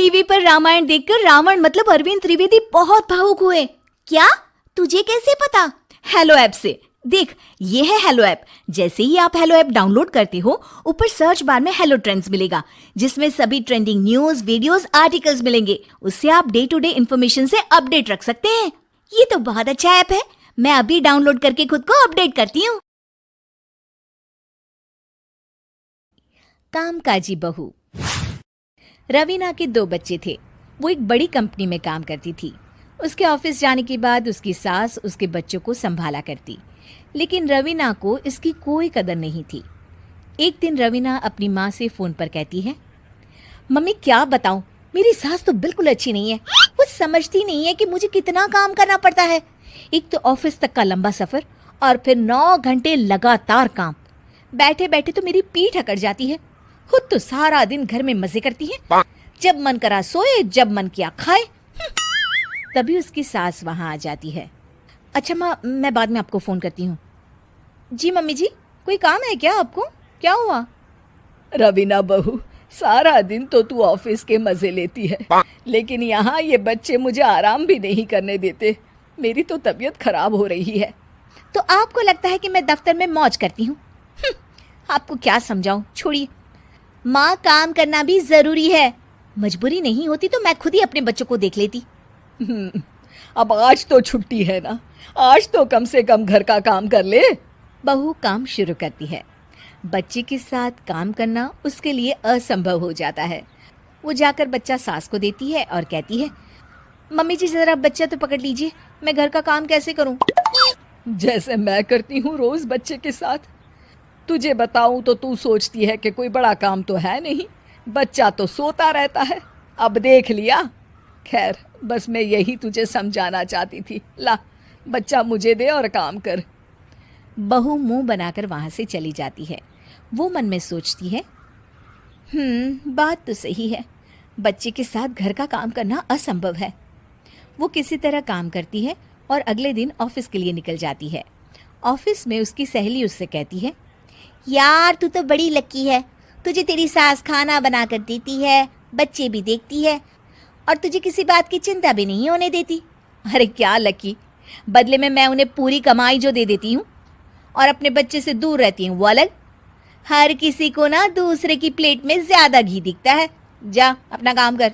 TV पर रामायण देखकर रावण मतलब अरविंद त्रिवेदी बहुत भावुक हुए। क्या? तुझे कैसे पता? हेलो ऐप से। देख, ये है हेलो ऐप। जैसे ही आप हेलो ऐप डाउनलोड करते हो, ऊपर सर्च बार में हेलो ट्रेंड्स मिलेगा, जिसमें सभी ट्रेंडिंग न्यूज, वीडियोस, आर्टिकल्स मिलेंगे। उससे आप डे टू डे इन्फॉर्मेशन से अपडेट रख सकते हैं। ये तो बहुत अच्छा ऐप है। मैं अभी डाउनलोड करके खुद को अपडेट करती हूँ। कामकाजी बहू। रवीना के 2 बच्चे थे। वो एक बड़ी कंपनी में काम करती थी। उसके ऑफिस जाने के बाद उसकी सास उसके बच्चों को संभाला करती, लेकिन रवीना को इसकी कोई कदर नहीं थी। एक दिन रवीना अपनी माँ से फोन पर कहती है, मम्मी क्या बताऊं, मेरी सास तो बिल्कुल अच्छी नहीं है। वो समझती नहीं है कि मुझे कितना काम करना पड़ता है। एक तो ऑफिस तक का लंबा सफर और फिर 9 घंटे लगातार काम। बैठे बैठे तो मेरी पीठ अकड़ जाती है। खुद तो सारा दिन घर में मजे करती है, जब मन करा सोए, जब मन किया खाए। तभी उसकी सास वहां आ जाती है। अच्छा माँ, मैं बाद में आपको फोन करती हूँ। जी मम्मी जी, कोई काम है क्या आपको? क्या हुआ? रवीना बहू, सारा दिन तो तू ऑफिस के मजे लेती है, लेकिन यहाँ ये बच्चे मुझे आराम भी नहीं करने देते। मेरी तो तबीयत खराब हो रही है। तो आपको लगता है कि मैं दफ्तर में मौज करती हूँ? आपको क्या समझाऊं, छोड़िए। माँ, काम करना भी जरूरी है। मजबूरी नहीं होती तो मैं खुद ही अपने बच्चों को देख लेती। अब आज तो छुट्टी है ना, आज तो कम से कम घर का काम कर ले। बहू काम शुरू करती है। बच्चे के साथ काम करना उसके लिए असंभव हो जाता है। वो जाकर बच्चा सास को देती है और कहती है, मम्मी जी जरा बच्चा तो पकड़ लीजिए, मैं घर का काम कैसे करूं? जैसे मैं करती हूँ रोज बच्चे के साथ। तुझे बताऊं तो तू सोचती है कि कोई बड़ा काम तो है नहीं, बच्चा तो सोता रहता है। अब देख लिया। खैर, बस मैं यही तुझे समझाना चाहती थी। ला, बच्चा मुझे दे और काम कर। बहू मुंह बनाकर वहां से चली जाती है। वो मन में सोचती है, बात तो सही है, बच्चे के साथ घर का काम करना असंभव है। वो किसी तरह काम करती है और अगले दिन ऑफिस के लिए निकल जाती है। ऑफिस में उसकी सहेली उससे कहती है, यार तू तो बड़ी लकी है, तुझे तेरी सास खाना बना कर देती है, बच्चे भी देखती है और तुझे किसी बात की चिंता भी नहीं होने देती। अरे क्या लकी, बदले में मैं उन्हें पूरी कमाई जो दे देती हूँ और अपने बच्चे से दूर रहती हूँ वो अलग। हर किसी को ना दूसरे की प्लेट में ज्यादा घी दिखता है। जा अपना काम कर।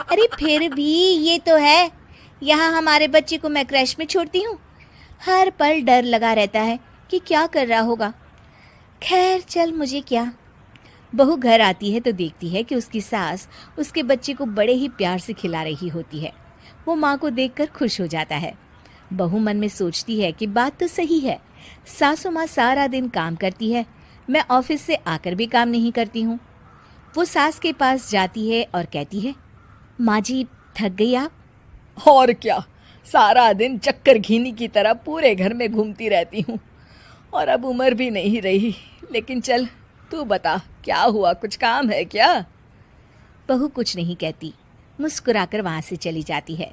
अरे फिर भी ये तो है, यहाँ हमारे बच्चे को मैं क्रैश में छोड़ती हूँ, हर पल डर लगा रहता है कि क्या कर रहा होगा। खैर चल, मुझे क्या। बहू घर आती है तो देखती है कि उसकी सास उसके बच्चे को बड़े ही प्यार से खिला रही होती है। वो माँ को देखकर खुश हो जाता है। बहू मन में सोचती है कि बात तो सही है, सासू माँ सारा दिन काम करती है, मैं ऑफिस से आकर भी काम नहीं करती हूँ। वो सास के पास जाती है और कहती है, माँ जी थक गई आप? और क्या, सारा दिन चक्कर घीनी की तरह पूरे घर में घूमती रहती हूँ और अब उम्र भी नहीं रही। लेकिन चल तू बता, क्या हुआ, कुछ काम है क्या? बहू कुछ नहीं कहती, मुस्कुराकर वहां से चली जाती है।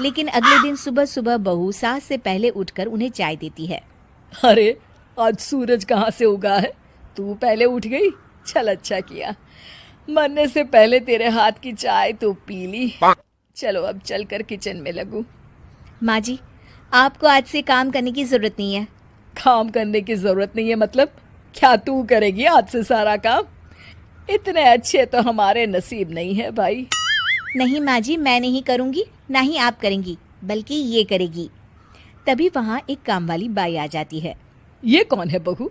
लेकिन अगले दिन सुबह सुबह बहू सास से पहले उठकर उन्हें चाय देती है। अरे आज सूरज कहाँ से उगा है, तू पहले उठ गई? चल अच्छा किया, मरने से पहले तेरे हाथ की चाय तो पी ली। चलो अब चलकर किचन में लगूं। माँ जी, आपको आज से काम करने की जरूरत नहीं है। काम करने की जरूरत नहीं है मतलब? क्या तू करेगी आज से सारा काम? इतने अच्छे तो हमारे नसीब नहीं है भाई। नहीं माँ जी, मैं नहीं करूँगी, ना ही आप करेंगी, बल्कि ये करेगी। तभी वहाँ एक काम वाली बाई आ जाती है। ये कौन है बहू?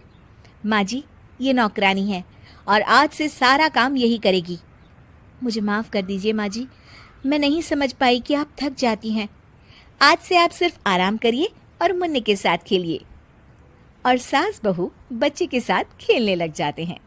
माँ जी, ये नौकरानी है और आज से सारा काम यही करेगी। मुझे माफ़ कर दीजिए माँ जी, मैं नहीं समझ पाई कि आप थक जाती हैं। आज से आप सिर्फ आराम करिए और मुन्ने के साथ खेलिए। और सास बहू बच्चे के साथ खेलने लग जाते हैं।